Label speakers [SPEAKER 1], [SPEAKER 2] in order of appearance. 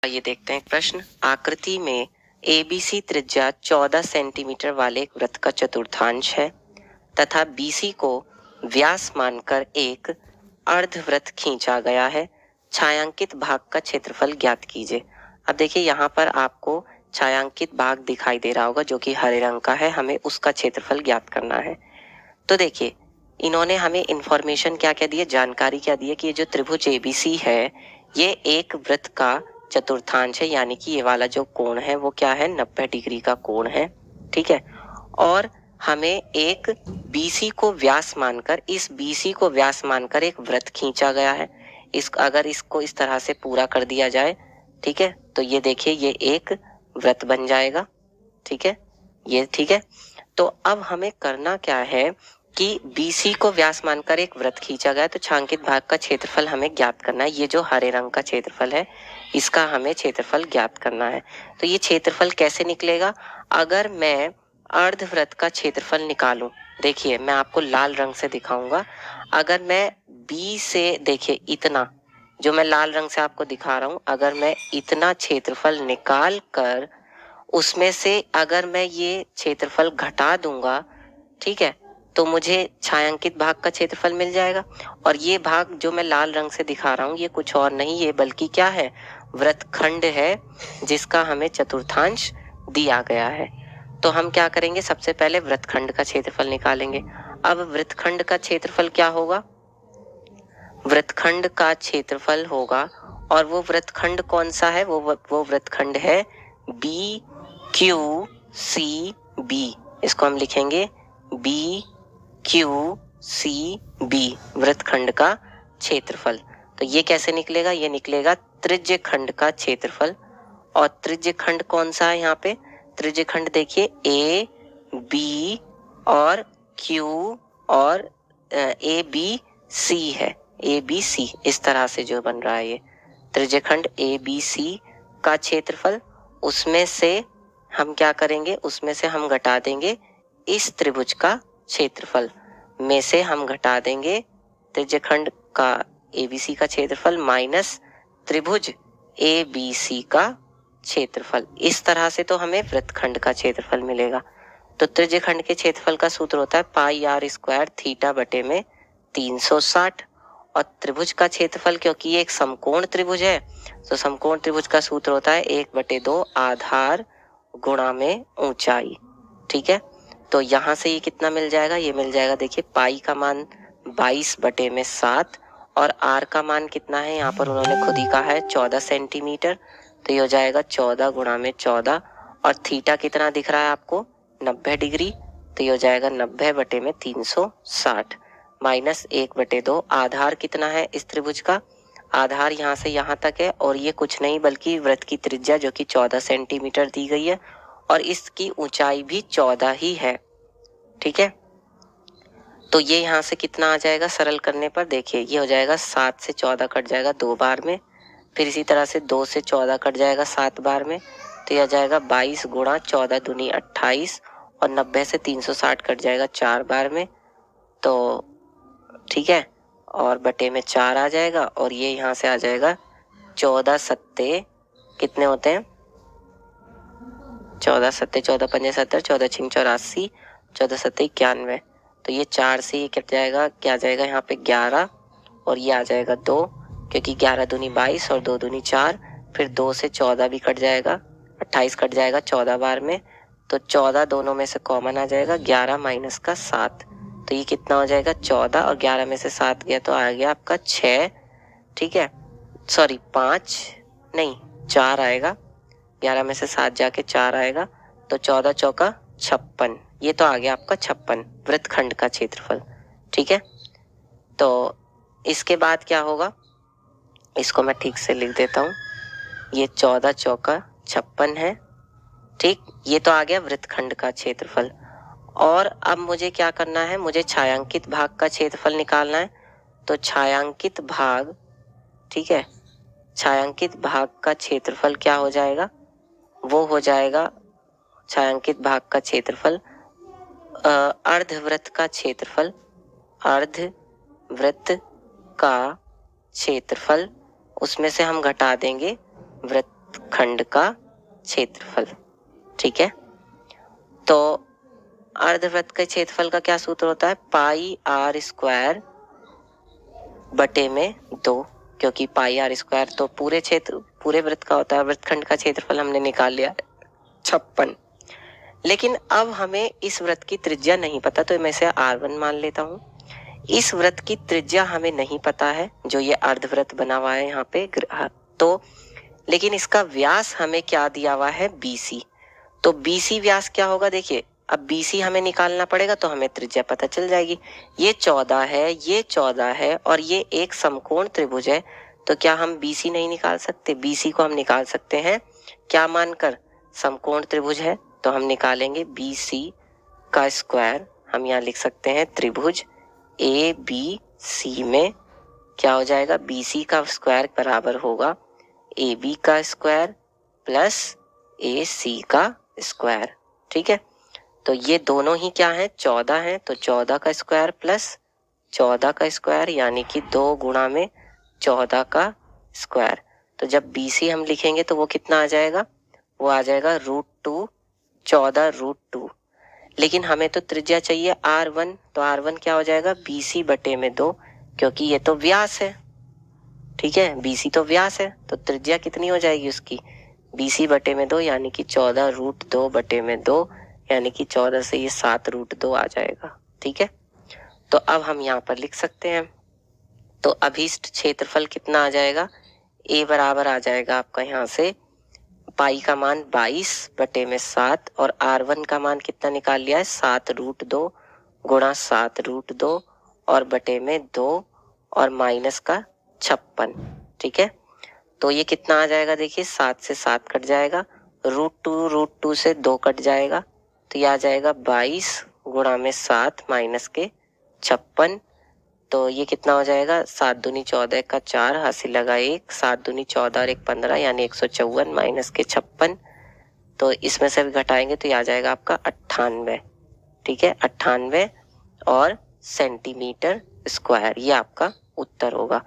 [SPEAKER 1] ये देखते हैं एक प्रश्न। आकृति में एबीसी त्रिज्या 14 सेंटीमीटर वाले एक वृत्त का चतुर्थांश है तथा बीसी को व्यास मानकर एक अर्धवृत्त खींचा गया है। छायांकित भाग का क्षेत्रफल ज्ञात कीजिए। अब देखिए यहाँ पर आपको छायांकित भाग दिखाई दे रहा होगा जो कि हरे रंग का है, हमें उसका क्षेत्रफल ज्ञात करना है। तो देखिए इन्होंने हमें इंफॉर्मेशन क्या क्या दी है, जानकारी क्या दी है कि ये जो त्रिभुज एबीसी है ये एक वृत्त का चतुर्थांश है, यानी कि ये वाला जो कोण है वो क्या है, 90 डिग्री का कोण है। ठीक है, और हमें एक बीसी को व्यास मानकर, इस बीसी को व्यास मानकर एक वृत्त खींचा गया है। अगर इसको इस तरह से पूरा कर दिया जाए, ठीक है, तो ये देखिए ये एक वृत्त बन जाएगा। ठीक है, ये ठीक है। तो अब हमें करना क्या है कि BC को व्यास मानकर एक वृत्त खींचा गया, तो छायांकित भाग का क्षेत्रफल हमें ज्ञात करना है। ये जो हरे रंग का क्षेत्रफल है इसका हमें क्षेत्रफल ज्ञात करना है। तो ये क्षेत्रफल कैसे निकलेगा? अगर मैं अर्धवृत्त का क्षेत्रफल निकालूं, देखिए मैं आपको लाल रंग से दिखाऊंगा। अगर मैं B से, देखिए इतना जो मैं लाल रंग से आपको दिखा रहा हूं, अगर मैं इतना क्षेत्रफल निकाल कर उसमें से अगर मैं ये क्षेत्रफल घटा दूंगा, ठीक है, तो मुझे छायांकित भाग का क्षेत्रफल मिल जाएगा। और ये भाग जो मैं लाल रंग से दिखा रहा हूँ ये कुछ और नहीं, ये बल्कि क्या है, वृत्तखंड है जिसका हमें चतुर्थांश दिया गया है। तो हम क्या करेंगे, सबसे पहले वृत्तखंड का क्षेत्रफल निकालेंगे। अब वृत्तखंड का क्षेत्रफल क्या होगा, वृत्तखंड का क्षेत्रफल होगा, और वो वृत्तखंड कौन सा है, वो वृत्तखंड है BQCB। इसको हम लिखेंगे BQCB, वृत्तखंड का क्षेत्रफल। तो ये कैसे निकलेगा, ये निकलेगा त्रिज्यखंड का क्षेत्रफल। और त्रिज्यखंड कौन सा है यहाँ पे, त्रिज्यखंड देखिए AB और Q और ABC है, ABC इस तरह से जो बन रहा है ये त्रिज्यखंड ABC का क्षेत्रफल, उसमें से हम क्या करेंगे, उसमें से हम घटा देंगे इस त्रिभुज का क्षेत्रफल में से हम घटा देंगे त्रिज्यखंड का ABC का क्षेत्रफल माइनस त्रिभुज ABC का क्षेत्रफल। इस तरह से तो हमें वृत्तखंड का क्षेत्रफल मिलेगा। तो त्रिज्यखंड के क्षेत्रफल का सूत्र होता है पाई r स्क्वायर थीटा बटे में 360। और त्रिभुज का क्षेत्रफल, क्योंकि ये एक समकोण त्रिभुज है, तो समकोण त्रिभुज का सूत्र होता है 1/2 आधार गुणा में ऊंचाई। ठीक है, तो यहाँ से ये कितना मिल जाएगा, ये मिल जाएगा, देखिए पाई का मान 22/7 और r का मान कितना है, यहाँ पर उन्होंने खुद ही कहा है 14 सेंटीमीटर, तो ये हो जाएगा 14 गुणा में 14। और थीटा कितना दिख रहा है आपको, 90 डिग्री, तो ये हो जाएगा 90/360 माइनस 1/2। आधार कितना है इस त्रिभुज का, आधार यहाँ से यहाँ तक है, और ये कुछ नहीं बल्कि वृत्त की त्रिज्या जो कि 14 सेंटीमीटर दी गई है, और इसकी ऊंचाई भी 14 ही है। ठीक है, तो ये यहाँ से कितना आ जाएगा, सरल करने पर देखिए ये हो जाएगा 7 से 14 कट जाएगा 2 बार में, फिर इसी तरह से 2 से 14 कट जाएगा 7 बार में, तो यह जाएगा 22 गुणा 14 दूनी 28, और 90 से 360 कट जाएगा 4 बार में, तो ठीक है, और बटे में 4 आ जाएगा, और ये यहाँ से आ जाएगा 14 सत्ते कितने होते हैं, 14 सत्ते 14 पंजे 70, 14 छिंग 84, 14 सत्ते 91, तो ये 4 से ये कट जाएगा, क्या आ जाएगा यहाँ पे 11, और ये आ जाएगा 2, क्योंकि 11 दूनी 22 और 2 दूनी 4, फिर 2 से 14 भी कट जाएगा, 28 कट जाएगा 14 बार में, तो 14 दोनों में से कॉमन आ जाएगा, 11 माइनस का 7, तो ये कितना हो जाएगा 14, और 11 में से 7 गया तो आ गया आपका 6। ठीक है, सॉरी 5 नहीं 4 आएगा, 11 में से 7 जाके 4 आएगा, तो 14 चौका 56, ये तो आ गया आपका 56 वृत्तखंड का क्षेत्रफल। ठीक है, तो इसके बाद क्या होगा, इसको मैं ठीक से लिख देता हूँ, ये 14 चौका 56 है। ठीक, ये तो आ गया वृत्तखंड का क्षेत्रफल। और अब मुझे क्या करना है, मुझे छायांकित भाग का क्षेत्रफल निकालना है। तो छायांकित भाग, ठीक है, छायांकित भाग का क्षेत्रफल क्या हो जाएगा, वो हो जाएगा छायांकित भाग का क्षेत्रफल अर्धवृत्त का क्षेत्रफल, अर्धवृत्त का क्षेत्रफल, उसमें से हम घटा देंगे वृत्त वृत्तखंड का क्षेत्रफल। ठीक है, तो अर्धवृत्त के क्षेत्रफल का क्या सूत्र होता है? पाई आर स्क्वायर बटे में 2, क्योंकि पाई आर स्क्वायर तो पूरे वृत्त का होता है। वृत्तखंड का क्षेत्रफल हमने निकाल लिया 56। लेकिन अब हमें इस वृत्त की त्रिज्या नहीं पता, तो मैं इसे R1 मान लेता हूँ। इस वृत्त की त्रिज्या हमें नहीं पता है, जो ये अर्धवृत्त बना हुआ है यहाँ पे, तो लेकिन इसका व्यास हमें क्या दिया हुआ है? BC। तो BC व्यास क्या होगा? देखिए, अब BC हमें निकालना पड़ेगा, तो हमें त्रिज्या पता चल जाएगी। ये 14 है, ये 14 है और ये एक समकोण त्रिभुज है, तो क्या हम BC नहीं निकाल सकते? BC को हम निकाल सकते हैं क्या मानकर? समकोण त्रिभुज है, तो हम निकालेंगे BC का स्क्वायर। हम यहाँ लिख सकते हैं त्रिभुज ABC में क्या हो जाएगा? BC का स्क्वायर बराबर होगा AB का स्क्वायर प्लस AC का स्क्वायर। ठीक है, तो ये दोनों ही क्या है? 14 है, तो 14 का स्क्वायर प्लस 14 का स्क्वायर, यानी कि 2 गुणा में 14 का स्क्वायर। तो जब BC हम लिखेंगे तो वो कितना आ जाएगा? वो आ जाएगा √2, 14√2। लेकिन हमें तो त्रिज्या चाहिए R1, तो R1 क्या हो जाएगा? BC बटे में 2, क्योंकि ये तो व्यास है। ठीक है, BC तो व्यास है, तो त्रिज्या कितनी हो जाएगी उसकी? BC बटे में 2, यानी कि 14√2 बटे में 2, यानी कि 14 से ये 7√2 आ जाएगा। ठीक है, तो अब हम यहाँ पर लिख सकते हैं, तो अभीष्ट क्षेत्रफल कितना आ जाएगा? A बराबर आ जाएगा आपका यहाँ से पाई का मान 22 बटे में 7 और R1 का मान कितना निकाल लिया है? 7√2 गुणा 7√2 और बटे में 2 और माइनस का 56। ठीक है, तो ये कितना आ जाएगा? देखिए, 7 से 7 कट जाएगा, √2 से 2 कट जाएगा, तो ये आ जाएगा 22 गुणा में 7 माइनस के 56। तो ये कितना हो जाएगा? 7 दूनी 14 का 4, हासिल लगा 1, 7 दूनी 14 और 1 15, यानी 154 माइनस के 56। तो इसमें से भी घटाएंगे तो ये आ जाएगा आपका 98। ठीक है, 98 और सेंटीमीटर स्क्वायर, ये आपका उत्तर होगा।